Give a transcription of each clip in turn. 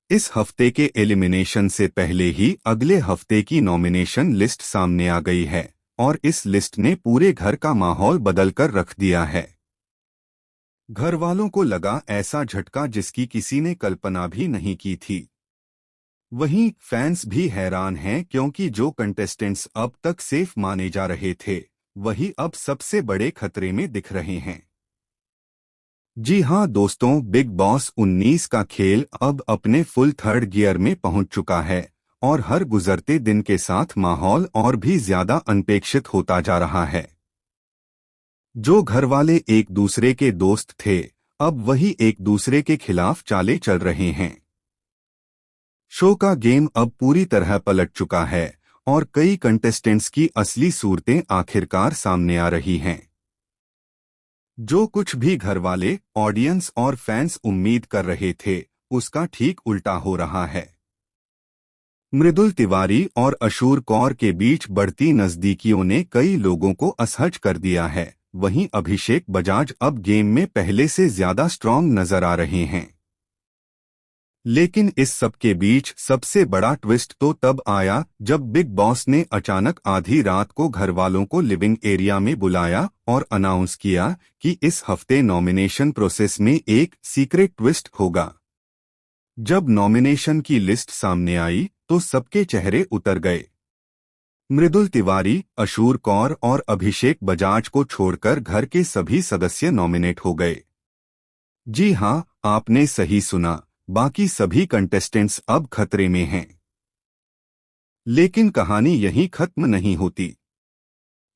इस हफ्ते के एलिमिनेशन से पहले ही अगले हफ्ते की नॉमिनेशन लिस्ट सामने आ गई है और इस लिस्ट ने पूरे घर का माहौल बदल कर रख दिया है। घर वालों को लगा ऐसा झटका जिसकी किसी ने कल्पना भी नहीं की थी। वहीं फैंस भी हैरान हैं क्योंकि जो कंटेस्टेंट्स अब तक सेफ माने जा रहे थे वही अब सबसे बड़े खतरे में दिख रहे हैं। जी हां दोस्तों, बिग बॉस 19 का खेल अब अपने फुल थर्ड गियर में पहुंच चुका है और हर गुजरते दिन के साथ माहौल और भी ज्यादा अनपेक्षित होता जा रहा है। जो घरवाले एक दूसरे के दोस्त थे अब वही एक दूसरे के खिलाफ चाले चल रहे हैं। शो का गेम अब पूरी तरह पलट चुका है और कई कंटेस्टेंट्स की असली सूरतें आखिरकार सामने आ रही हैं। जो कुछ भी घरवाले, ऑडियंस और फैंस उम्मीद कर रहे थे उसका ठीक उल्टा हो रहा है। मृदुल तिवारी और अशूर कौर के बीच बढ़ती नजदीकियों ने कई लोगों को असहज कर दिया है। वहीं अभिषेक बजाज अब गेम में पहले से ज्यादा स्ट्रॉन्ग नजर आ रहे हैं। लेकिन इस सब के बीच सबसे बड़ा ट्विस्ट तो तब आया जब बिग बॉस ने अचानक आधी रात को घरवालों को लिविंग एरिया में बुलाया और अनाउंस किया कि इस हफ्ते नॉमिनेशन प्रोसेस में एक सीक्रेट ट्विस्ट होगा। जब नॉमिनेशन की लिस्ट सामने आई तो सबके चेहरे उतर गए। मृदुल तिवारी, अशूर कौर और अभिषेक बजाज को छोड़कर घर के सभी सदस्य नॉमिनेट हो गए। जी हां, आपने सही सुना, बाकी सभी कंटेस्टेंट्स अब खतरे में हैं। लेकिन कहानी यहीं खत्म नहीं होती।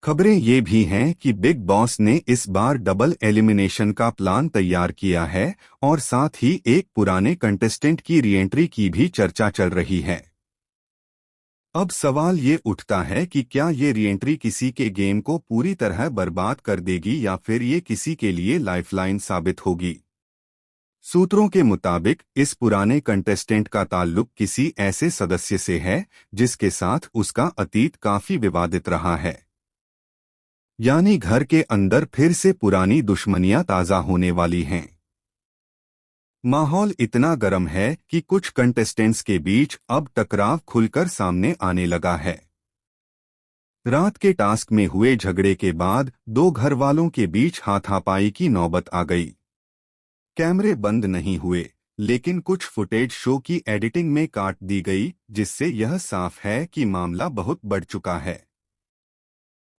खबरें ये भी हैं कि बिग बॉस ने इस बार डबल एलिमिनेशन का प्लान तैयार किया है और साथ ही एक पुराने कंटेस्टेंट की रीएंट्री की भी चर्चा चल रही है। अब सवाल ये उठता है कि क्या ये रीएंट्री किसी के गेम को पूरी तरह बर्बाद कर देगी या फिर ये किसी के लिए लाइफलाइन साबित होगी। सूत्रों के मुताबिक इस पुराने कंटेस्टेंट का ताल्लुक किसी ऐसे सदस्य से है जिसके साथ उसका अतीत काफी विवादित रहा है। यानी घर के अंदर फिर से पुरानी दुश्मनियां ताजा होने वाली हैं। माहौल इतना गर्म है कि कुछ कंटेस्टेंट्स के बीच अब टकराव खुलकर सामने आने लगा है। रात के टास्क में हुए झगड़े के बाद दो घरवालों के बीच हाथापाई की नौबत आ गई। कैमरे बंद नहीं हुए, लेकिन कुछ फुटेज शो की एडिटिंग में काट दी गई, जिससे यह साफ है कि मामला बहुत बढ़ चुका है।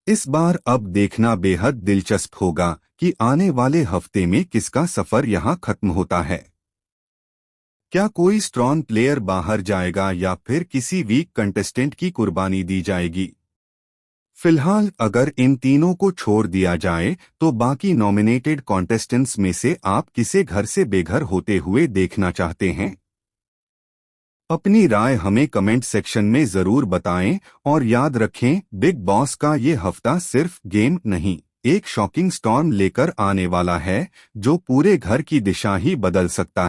इस बार अब देखना बेहद दिलचस्प होगा कि आने वाले हफ्ते में किसका सफर यहां खत्म होता है। क्या कोई स्ट्रॉन्ग प्लेयर बाहर जाएगा या फिर किसी वीक कंटेस्टेंट की कुर्बानी दी जाएगी। फिलहाल अगर इन तीनों को छोड़ दिया जाए तो बाकी नॉमिनेटेड कॉन्टेस्टेंट्स में से आप किसे घर से बेघर होते हुए देखना चाहते हैं? अपनी राय हमें कमेंट सेक्शन में जरूर बताएं और याद रखें, बिग बॉस का ये हफ्ता सिर्फ गेम नहीं, एक शॉकिंग स्टॉर्म लेकर आने वाला है जो पूरे घर की दिशा ही बदल सकता है।